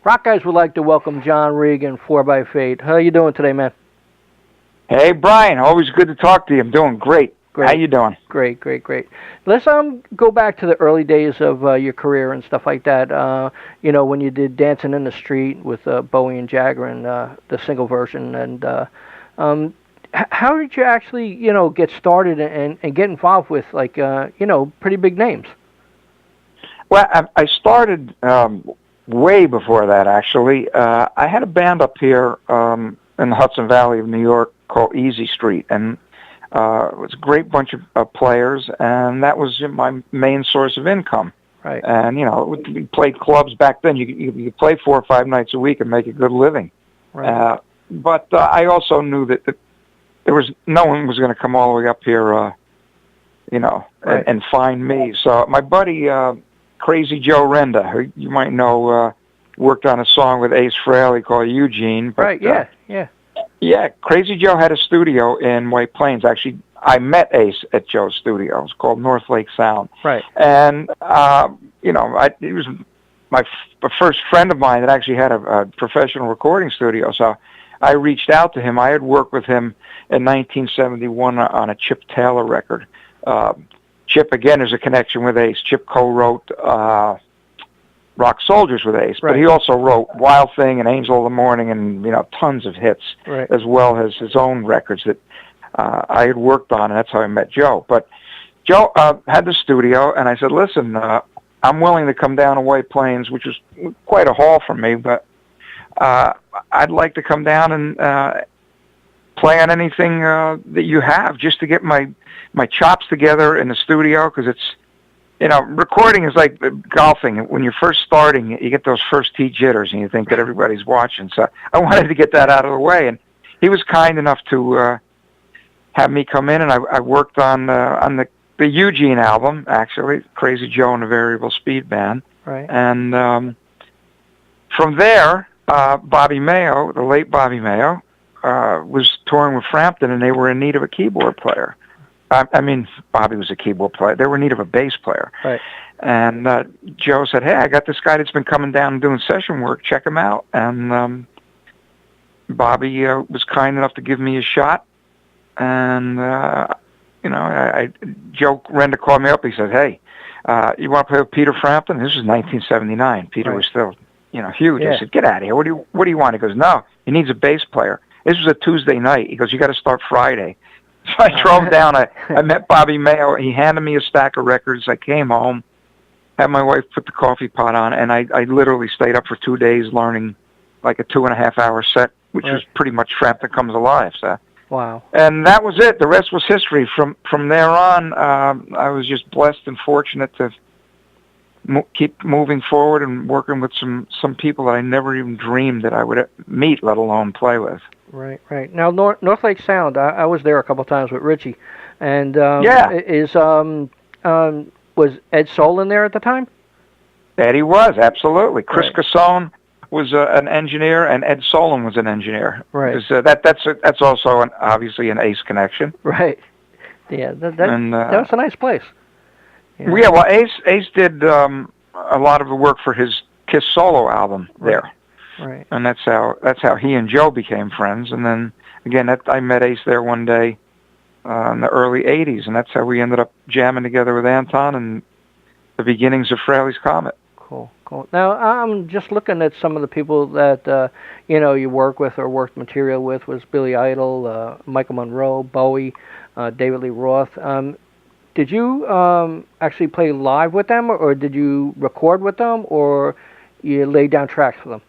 Rockeyez would like to welcome John Regan, 4x8. How you doing today, man? Hey, Brian. Always good to talk to you. I'm doing great. Great. How you doing? Great. Let's go back to the early days of your career and stuff like that. When you did Dancing in the Street with Bowie and Jagger and the single version. And how did you actually, get started and get involved with, pretty big names? Well, I started way before that, actually. I had a band up here in the Hudson Valley of New York called Easy Street, and it was a great bunch of players, and that was my main source of income. Right. And, we played clubs back then. You could play 4 or 5 nights a week and make a good living. Right. But I also knew that there was no one was going to come all the way up here, right. and find me. So my buddy, Crazy Joe Renda, who you might know, worked on a song with Ace Frehley called Eugene. But, right, yeah. Yeah, Crazy Joe had a studio in White Plains. Actually, I met Ace at Joe's studio. It was called North Lake Sound. Right. And, he was my first friend of mine that actually had a professional recording studio. So I reached out to him. I had worked with him in 1971 on a Chip Taylor record. Chip, again, is a connection with Ace. Chip co-wrote Rock Soldiers with Ace, right. But he also wrote Wild Thing and Angel of the Morning and, tons of hits, right. as well as his own records that I had worked on, and that's how I met Joe. But Joe had the studio, and I said, listen, I'm willing to come down to White Plains, which was quite a haul for me, but I'd like to come down and play on anything that you have just to get my chops together in the studio, because it's, recording is like golfing. When you're first starting, you get those first tee jitters, and you think that everybody's watching. So I wanted to get that out of the way, and he was kind enough to have me come in, and I worked on the Eugene album, actually, Crazy Joe and the Variable Speed Band. Right. And from there, Bobby Mayo, the late Bobby Mayo, was touring with Frampton, and they were in need of a keyboard player. Bobby was a keyboard player. They were in need of a bass player. Right. And Joe said, hey, I got this guy that's been coming down and doing session work. Check him out. And Bobby was kind enough to give me a shot. And, Joe Renda called me up. He said, hey, you want to play with Peter Frampton? This was 1979. Peter right. was still, huge. Yeah. I said, get out of here. What do you want? He goes, no, he needs a bass player. This was a Tuesday night. He goes, you got to start Friday. So I drove down. I met Bobby Mayo. He handed me a stack of records. I came home, had my wife put the coffee pot on, and I literally stayed up for 2 days learning like a 2.5-hour set, which was pretty much Frampton Comes Alive. So. Wow. And that was it. The rest was history. From there on, I was just blessed and fortunate to keep moving forward and working with some people that I never even dreamed that I would meet, let alone play with. Right. Now, North Lake Sound, I was there a couple of times with Richie, and was Ed Solon there at the time? Eddie was, absolutely. Chris Right. Cassone was an engineer, and Ed Solon was an engineer. Right. That's also obviously an Ace connection. Right. Yeah, that was a nice place. Yeah, well, Ace did a lot of the work for his Kiss solo album there. Right. And that's how he and Joe became friends. And then again, I met Ace there one day in the early '80s, and that's how we ended up jamming together with Anton and the beginnings of Frehley's Comet. Cool. Now I'm just looking at some of the people that you work with or worked material with. Was Billy Idol, Michael Monroe, Bowie, David Lee Roth. Did you actually play live with them, or did you record with them, or you laid down tracks for them?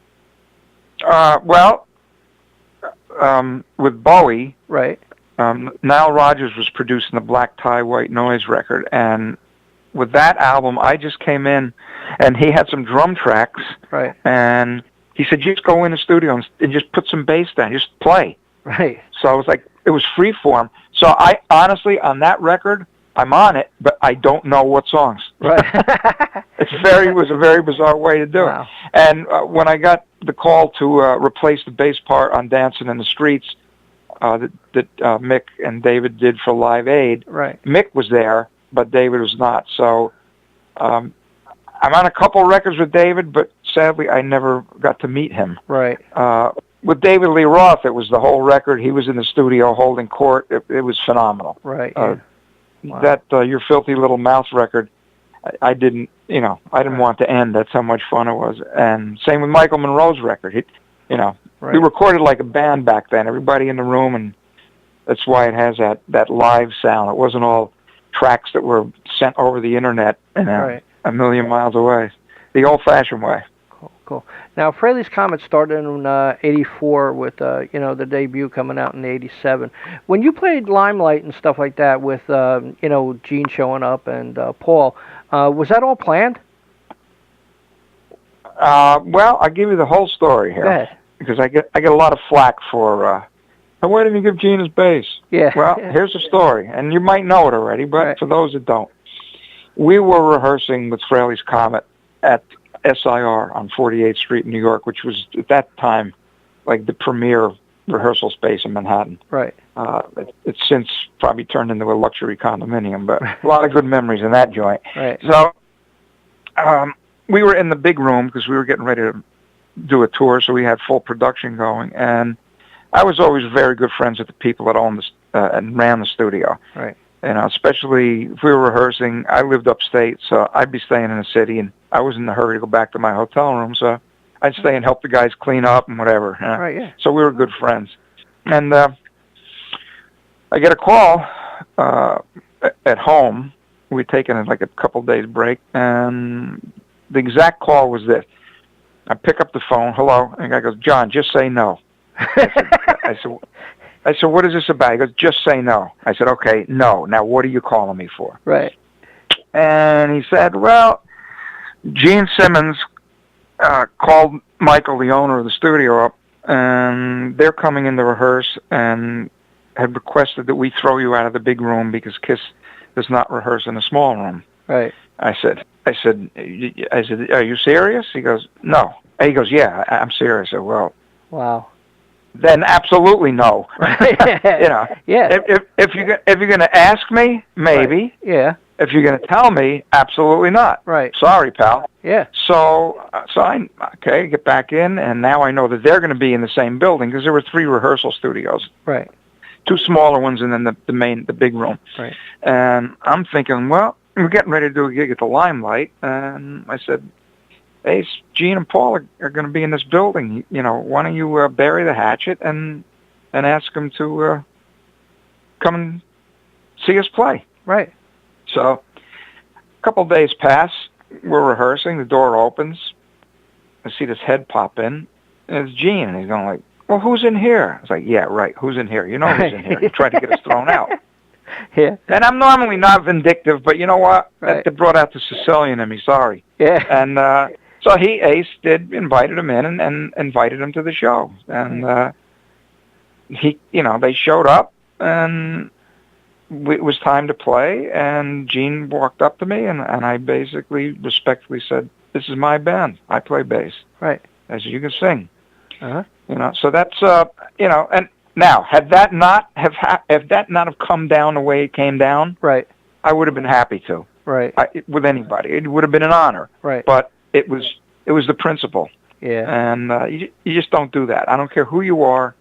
With Bowie, right. Nile Rodgers was producing the Black Tie, White Noise record, and with that album, I just came in, and he had some drum tracks, right. And he said, just go in the studio and just put some bass down, just play. Right. So I was like, it was free form. So I honestly, on that record, I'm on it, but I don't know what songs. Right. It was a very bizarre way to do wow. it. And when I got the call to replace the bass part on Dancing in the Streets that Mick and David did for Live Aid, right. Mick was there, but David was not. So I'm on a couple records with David, but sadly I never got to meet him. Right. With David Lee Roth, it was the whole record. He was in the studio holding court. It was phenomenal. Right. Yeah. Wow. That Your Filthy Little Mouth record, I didn't want to end. That's how much fun it was. And same with Michael Monroe's record. We recorded like a band back then. Everybody in the room, and that's why it has that live sound. It wasn't all tracks that were sent over the internet and a million miles away. The old-fashioned way. Cool. Now, Frehley's Comet started in '84 with the debut coming out in '87. When you played Limelight and stuff like that with Gene showing up and Paul, was that all planned? Well, I'll give you the whole story here because I get a lot of flack for why didn't you give Gene his bass? Yeah. Well, here's the story, and you might know it already, but for those that don't, we were rehearsing with Frehley's Comet at SIR on 48th Street in New York, which was at that time like the premier rehearsal space in Manhattan. Right. It's since probably turned into a luxury condominium, but a lot of good memories in that joint. Right. So we were in the big room because we were getting ready to do a tour, so we had full production going, and I was always very good friends with the people that owned and ran the studio. Right. Especially if we were rehearsing, I lived upstate, so I'd be staying in the city, and I was in a hurry to go back to my hotel room, so I'd stay and help the guys clean up and whatever. Right, yeah. So we were good friends. And I get a call at home. We'd taken like a couple days break, and the exact call was this. I pick up the phone, hello, and the guy goes, John, just say no. I said, what is this about? He goes, just say no. I said, okay, no. Now, what are you calling me for? Right. And he said, well, Gene Simmons called Michael, the owner of the studio, up, and they're coming in to rehearse and had requested that we throw you out of the big room because Kiss does not rehearse in a small room. Right. I said, are you serious? He goes, no. He goes, yeah, I'm serious. I said, well, wow. Then absolutely no. Yeah. If you're going to ask me, maybe. Right. Yeah. If you're going to tell me, absolutely not. Right. Sorry, pal. Yeah. So I get back in, and now I know that they're going to be in the same building because there were 3 rehearsal studios. Right. 2 smaller ones, and then the big room. Right. And I'm thinking, well, we're getting ready to do a gig at the Limelight, and I said, Ace, Gene and Paul are going to be in this building. Why don't you bury the hatchet and ask them to come and see us play? Right. So a couple of days pass. We're rehearsing. The door opens. I see this head pop in. And it's Gene, and he's going like, well, who's in here? I was like, yeah, right. Who's in here? You know who's in here. You're trying to get us thrown out. Yeah. And I'm normally not vindictive, but you know what? Right. That brought out the Sicilian in me. Sorry. Yeah. And so Ace invited him in and invited him to the show. And they showed up, and it was time to play. And Gene walked up to me, and I basically respectfully said, "This is my band. I play bass." Right. I said, "You can sing." Uh-huh. So that's and now had that not have come down the way it came down, right, I would have been happy to. Right. With anybody, it would have been an honor. Right. But it was the principle. Yeah. And you just don't do that. I don't care who you are.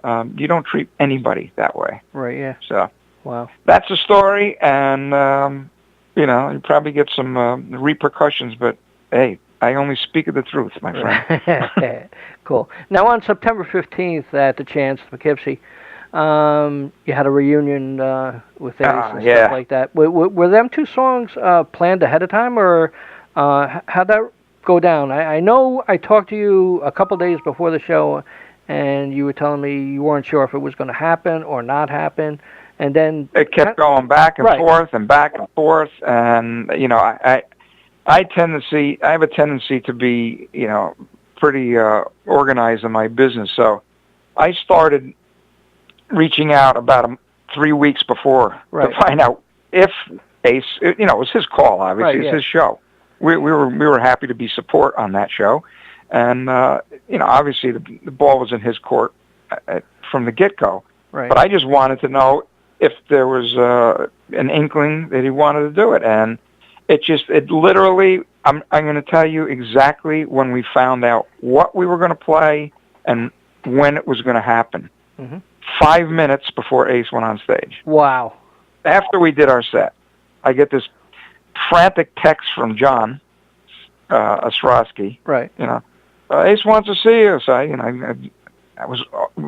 You don't treat anybody that way. Right. Yeah. So. Wow. That's the story, and you probably get some repercussions, but hey, I only speak of the truth, my friend. Cool. Now, on September 15th at the Chance, Poughkeepsie, you had a reunion with Ace and stuff like that. Were them 2 songs planned ahead of time, or how'd that go down? I know I talked to you a couple days before the show, and you were telling me you weren't sure if it was going to happen or not happen. And then it kept going back and forth and back and forth, and I have a tendency to be pretty organized in my business, so I started reaching out about 3 weeks before to find out if Ace, it was his call, obviously, it's his show. We were happy to be support on that show, and obviously the ball was in his court from the get-go. Right. But I just wanted to know if there was an inkling that he wanted to do it, and it literally, I'm going to tell you exactly when we found out what we were going to play and when it was going to happen. 5 minutes before Ace went on stage. Wow. After we did our set, I get this frantic text from John Ostrowski. Right. Ace wants to see you. So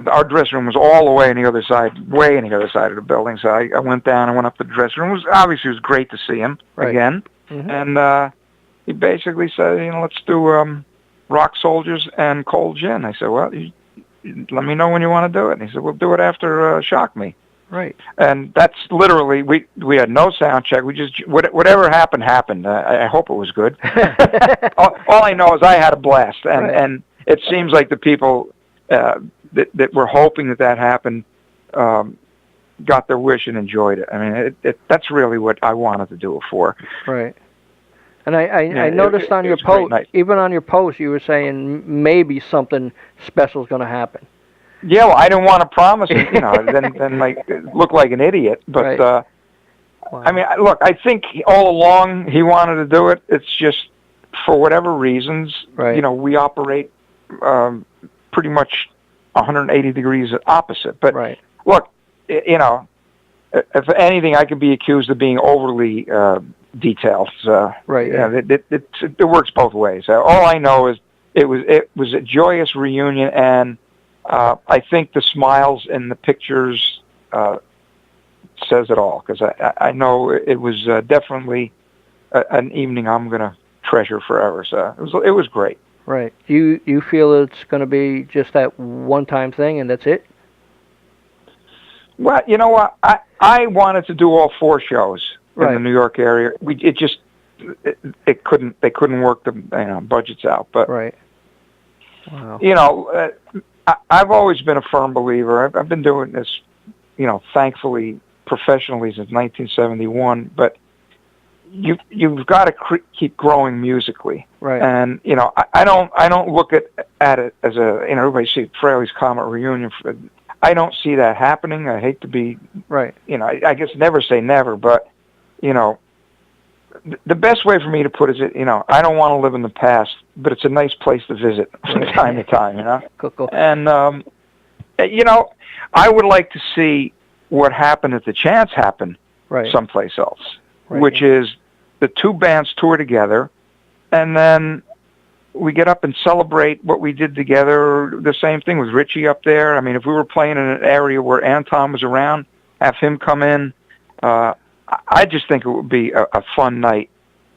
our dressing room was all the way on the other side, way on the other side of the building. So I went down and went up to the dressing room. It was great to see him again. And he basically said, let's do Rock Soldiers and Cold Gin. I said, well, let me know when you want to do it. And he said, we'll do it after Shock Me. Right. And that's literally, we had no sound check. We just, whatever happened. I hope it was good. all I know is I had a blast. And it seems like the people that were hoping that happened got their wish and enjoyed it. I mean, that's really what I wanted to do it for. Right. And I noticed on your post, even on your post, you were saying maybe something special is going to happen. Yeah, well, I didn't want to promise it, then like look like an idiot. But wow. I mean, look, I think all along he wanted to do it. It's just for whatever reasons, we operate pretty much 180 degrees opposite. But look, if anything, I could be accused of being overly detailed. It works both ways. All I know is it was a joyous reunion, and I think the smiles in the pictures says it all, because I know it was definitely an evening I'm going to treasure forever. So it was great. Right. You feel it's going to be just that one-time thing and that's it? Well, you know what? I wanted to do all 4 shows in the New York area. They couldn't work the budgets out. But wow. I've always been a firm believer. I've been doing this, thankfully professionally since 1971. But you've got to keep growing musically. Right. And I don't look at it as everybody sees Frehley's Comet reunion. I don't see that happening. I hate to be I guess never say never, but the best way for me to put it is, I don't want to live in the past, but it's a nice place to visit from time to time, Cool. And, I would like to see what happened if the chance happened someplace else, which is the 2 bands tour together, and then we get up and celebrate what we did together. The same thing with Richie up there. I mean, if we were playing in an area where Anton was around, have him come in, I just think it would be a fun night,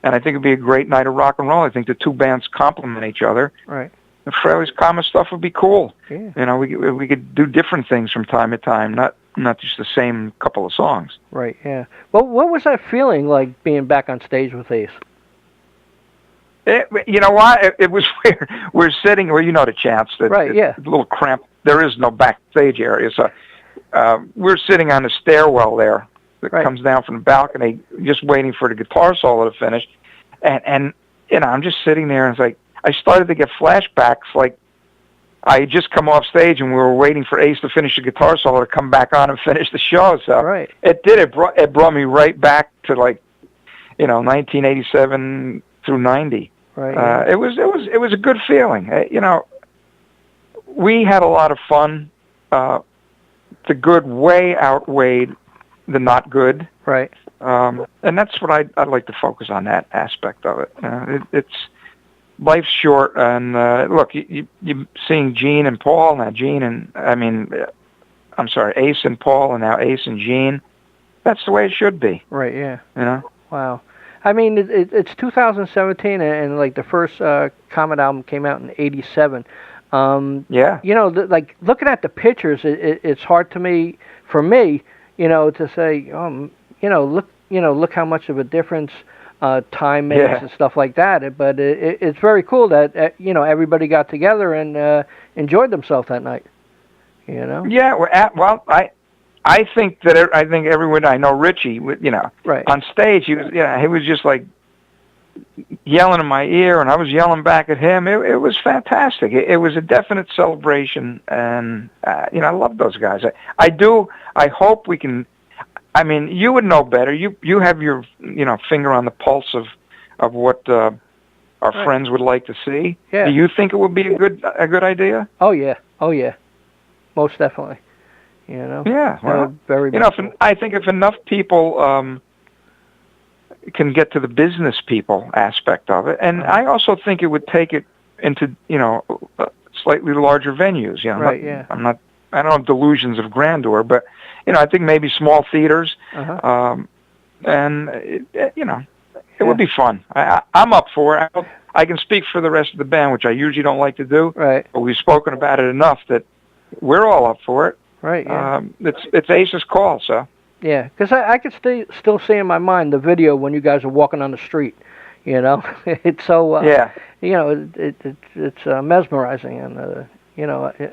and I think it'd be a great night of rock and roll. I think the 2 bands complement each other. Right. The Frehley's Comet stuff would be cool. Yeah. We could do different things from time to time, not just the same couple of songs. Right. Yeah. Well, what was that feeling like being back on stage with Ace? You know what? It was weird. We're sitting, the chants. A little cramped. There is no backstage area, so we're sitting on the stairwell there that comes down from the balcony, just waiting for the guitar solo to finish. And I'm just sitting there, and it's like I started to get flashbacks, like I had just come off stage and we were waiting for Ace to finish the guitar solo to come back on and finish the show. So it did. It brought me right back to 1987 through 90. Right. It was a good feeling. We had a lot of fun. The good way outweighed the not good. Right. And that's what I'd like to focus on, that aspect of it. It's life's short, and look, you seeing Gene and Paul now. Ace and Paul, and now Ace and Gene. That's the way it should be. Right. Yeah. Wow. I mean, it's 2017, and like the first Comet album came out in '87. Like looking at the pictures, it's hard for me, to say, look how much of a difference time makes and stuff like that. But it's very cool that everybody got together and enjoyed themselves that night. Yeah. I think everyone, I know Richie, on stage, he was just like yelling in my ear, and I was yelling back at him. It was fantastic. It was a definite celebration, and I love those guys. I hope we can. I mean, you would know better. You have your finger on the pulse of what our Right. friends would like to see. Yeah. Do you think it would be a good idea? Oh yeah. Oh yeah. Most definitely. You know. Yeah. Well, Very you know, much. So. I think if enough people can get to the business people aspect of it, and I also think it would take it into slightly larger venues. You know, Right. Yeah. I don't have delusions of grandeur, but I think maybe small theaters, and it would be fun. I'm up for it. I can speak for the rest of the band, which I usually don't like to do. Right. But we've spoken about it enough that we're all up for it. Right. Yeah. It's Ace's call, so. Yeah, because I could still see in my mind the video when you guys are walking on the street. You know, it's so. Yeah. You know, it's mesmerizing, and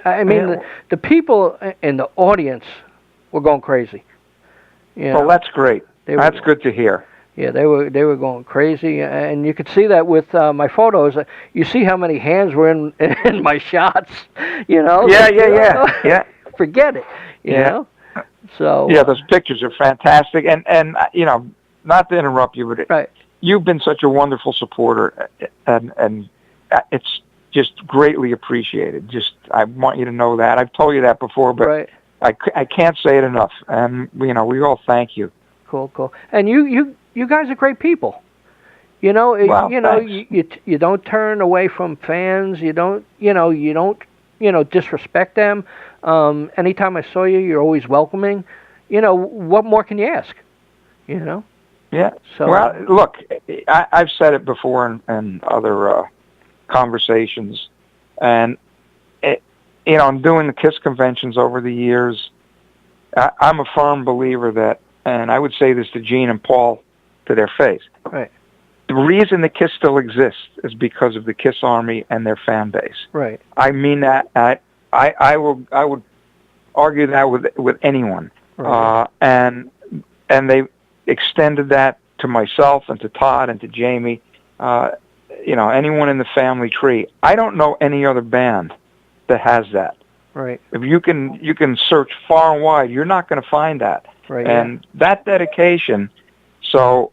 I mean the people in the audience were going crazy. Well, that's great. That's good to hear. Yeah, they were going crazy, and you could see that with my photos. You see how many hands were in my shots. You know. Yeah. Forget it. You know. So. Yeah, those pictures are fantastic, and not to interrupt you, but you've been such a wonderful supporter, and it's just greatly appreciated. Just I want you to know that. I've told you that before, but I can't say it enough, and we all thank you. Cool. And you guys are great people. You know, you don't turn away from fans. You don't disrespect them. Anytime I saw you, you're always welcoming. What more can you ask? Yeah. So, well, look, I've said it before in other conversations, and I'm doing the KISS conventions over the years. I'm a firm believer that, and I would say this to Gene and Paul to their face. Right. The reason the KISS still exists is because of the KISS Army and their fan base. Right. I mean that. I would argue that with anyone. Right. And they extended that to myself and to Todd and to Jamie. Anyone in the family tree. I don't know any other band that has that. Right. If you can search far and wide, you're not going to find that. Right. And that dedication. So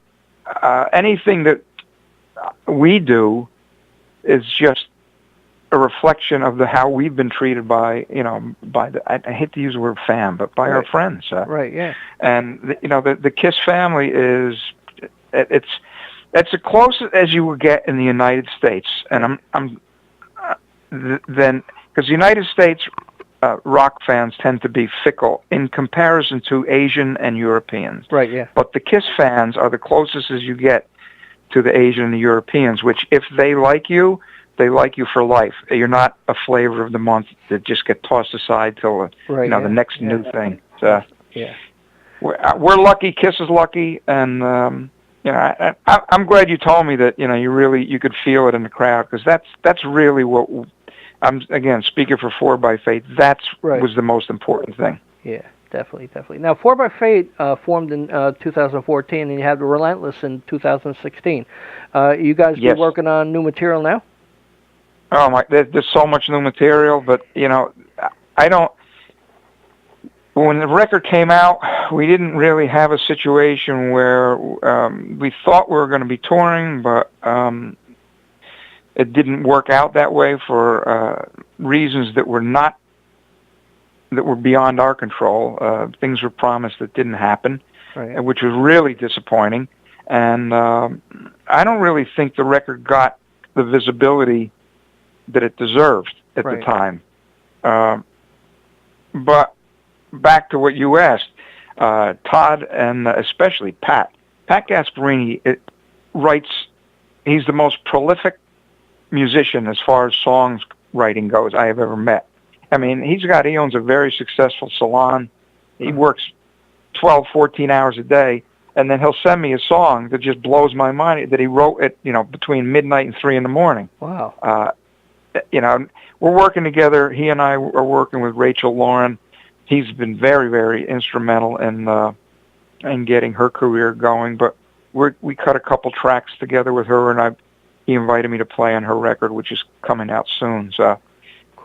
anything that we do is just a reflection of how we've been treated by I hate to use the word fan, but by our friends. Right. Yeah. And the KISS family is it's the closest as you will get in the United States, and then because the United States rock fans tend to be fickle in comparison to Asian and Europeans. Right. Yeah. But the KISS fans are the closest as you get to the Asian and the Europeans, which if they like you for life. You're not a flavor of the month that just get tossed aside till the next new thing. So, we're lucky. KISS is lucky, and I'm glad you told me that you could feel it in the crowd, because that's really what I'm again speaking for 4 by Fate. Was the most important thing. Yeah. Definitely. Now, 4 by Fate formed in 2014, and you had the Relentless in 2016. You guys be working on new material now? Oh my! There's so much new material, but I don't. When the record came out, we didn't really have a situation where we thought we were going to be touring, but it didn't work out that way for reasons that were beyond our control. Things were promised that didn't happen, which was really disappointing. And I don't really think the record got the visibility that it deserved at the time. But back to what you asked, Todd and especially Pat Gasparini writes. He's the most prolific musician as far as songs writing goes I have ever met. I mean, he owns a very successful salon. He works 12, 14 hours a day, and then he'll send me a song that just blows my mind that he wrote at between midnight and 3 in the morning. Wow. We're working together. He and I are working with Rachel Lauren. He's been very, very instrumental in getting her career going. But we cut a couple tracks together with her, and he invited me to play on her record, which is coming out soon. So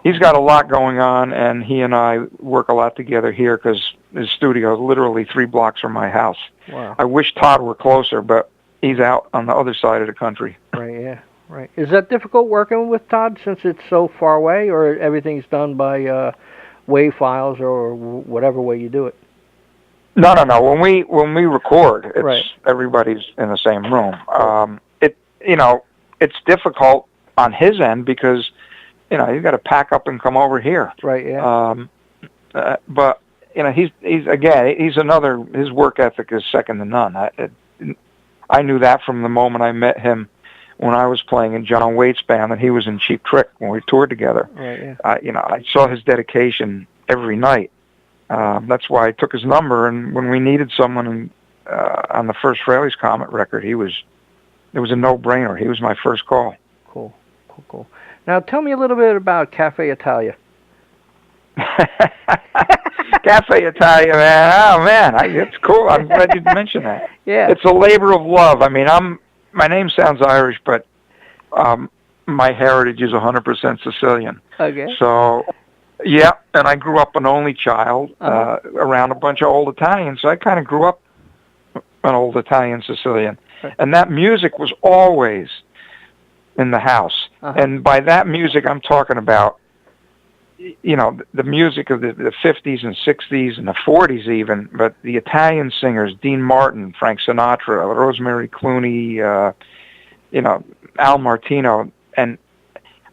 he's got a lot going on, and he and I work a lot together here because his studio is literally 3 blocks from my house. Wow. I wish Todd were closer, but he's out on the other side of the country. Right. Yeah. Right. Is that difficult working with Todd since it's so far away, or everything's done by WAV files or whatever way you do it? No, no, no. When we record, it's Right. everybody's in the same room. It's difficult on his end because you got to pack up and come over here. Right. Yeah. But he's another. His work ethic is second to none. I knew that from the moment I met him when I was playing in John Waite's band, and he was in Cheap Trick when we toured together. Right. Yeah. I saw his dedication every night. That's why I took his number, and when we needed someone on the first Frehley's Comet record, it was a no-brainer. He was my first call. Cool. Now, tell me a little bit about Cafe Italia. Cafe Italia, man. Oh, man, it's cool. I'm glad you mentioned that. Yeah. It's a labor of love. I mean, my name sounds Irish, but my heritage is 100% Sicilian. Okay. So, yeah, and I grew up an only child around a bunch of old Italians, so I kind of grew up an old Italian Sicilian. Right. And that music was always in the house. And by that music, I'm talking about, the music of the 50s and 60s and the 40s even, but the Italian singers, Dean Martin, Frank Sinatra, Rosemary Clooney, Al Martino. And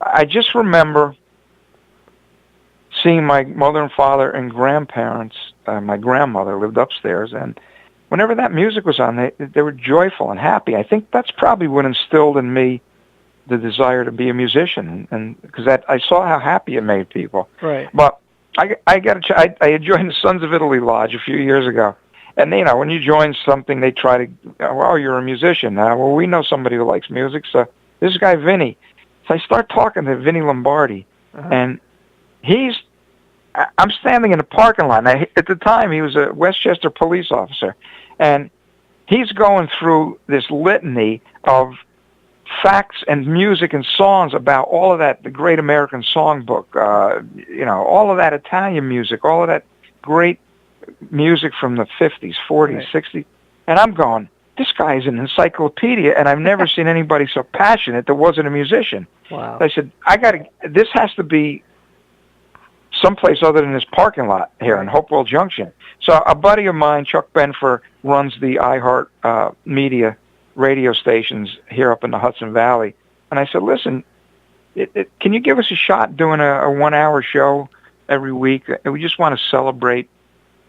I just remember seeing my mother and father and grandparents. My grandmother lived upstairs, and whenever that music was on, they were joyful and happy. I think that's probably what instilled in me the desire to be a musician, and because I saw how happy it made people. Right. But I joined the Sons of Italy Lodge a few years ago, and when you join something, they try to, well, you're a musician. Well, we know somebody who likes music, so this guy Vinny. So I start talking to Vinny Lombardi, and I'm standing in the parking lot. Now, at the time, he was a Westchester police officer, and he's going through this litany of facts and music and songs about all of that, the Great American Songbook, all of that Italian music, all of that great music from the 50s, 40s, 60s. And I'm going, this guy is an encyclopedia, and I've never seen anybody so passionate that wasn't a musician. Wow. I said, this has to be someplace other than this parking lot here in Hopewell Junction. So a buddy of mine, Chuck Benfer, runs the iHeart Media radio stations here up in the Hudson Valley. And I said, listen, can you give us a shot doing a 1-hour show every week? And we just want to celebrate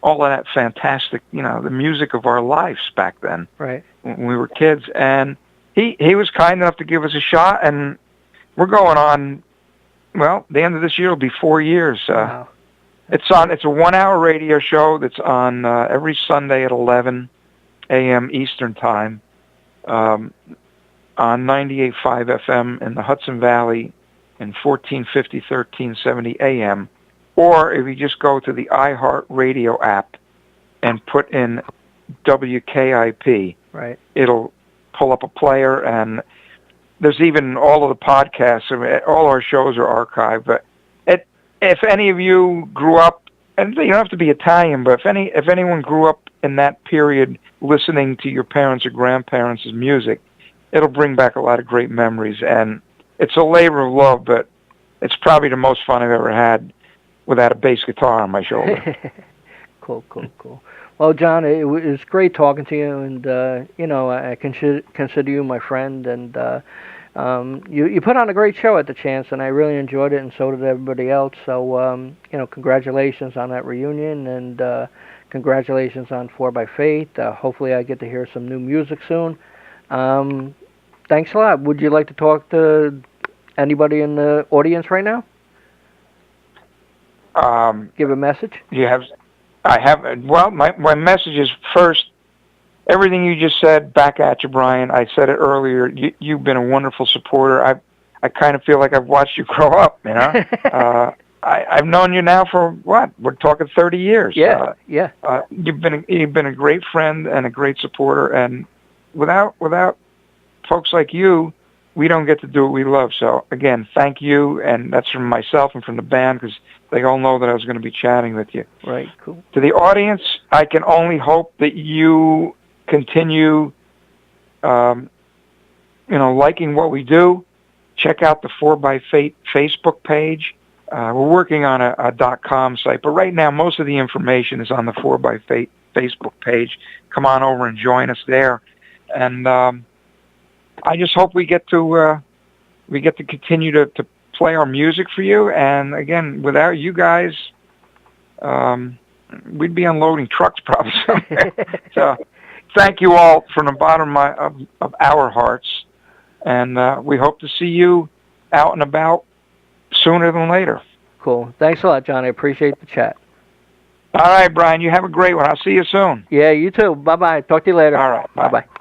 all of that fantastic, the music of our lives back then, right, when we were kids. And he was kind enough to give us a shot, and we're going on, well, the end of this year will be 4 years. Wow. It's a 1-hour radio show that's on every Sunday at 11 a.m. Eastern Time. On 98.5 FM in the Hudson Valley and 1450, 1370 AM. Or if you just go to the iHeart Radio app and put in WKIP, right, it'll pull up a player, and there's even all of the podcasts. I mean, all our shows are archived. But if any of you grew up, and you don't have to be Italian, but if anyone grew up in that period listening to your parents' or grandparents' music, it'll bring back a lot of great memories. And it's a labor of love, but it's probably the most fun I've ever had without a bass guitar on my shoulder. Cool. Well, John, it was great talking to you, and I consider you my friend, and you put on a great show at the Chance, and I really enjoyed it, and so did everybody else. So congratulations on that reunion, and congratulations on 4 by Fate. Hopefully I get to hear some new music soon. Thanks a lot. Would you like to talk to anybody in the audience right now? Give a message? I have. Well, my message is, first, everything you just said, back at you, Brian. I said it earlier. You've been a wonderful supporter. I kind of feel like I've watched you grow up, I've known you now for what? We're talking 30 years. Yeah. You've been a great friend and a great supporter, and without folks like you, we don't get to do what we love. So again, thank you, and that's from myself and from the band, because they all know that I was going to be chatting with you. Right. Cool. To the audience, I can only hope that you continue, liking what we do. check out the 4x Facebook page. We're working on a .com site, but right now most of the information is on the 4x Facebook page. Come on over and join us there. And I just hope we get to continue to play our music for you. And again, without you guys, we'd be unloading trucks probably somewhere. So thank you all from the bottom of our hearts. And we hope to see you out and about sooner than later. Cool. Thanks a lot, John. I appreciate the chat. All right, Brian. You have a great one. I'll see you soon. Yeah, you too. Bye-bye. Talk to you later. All right. Bye. Bye-bye.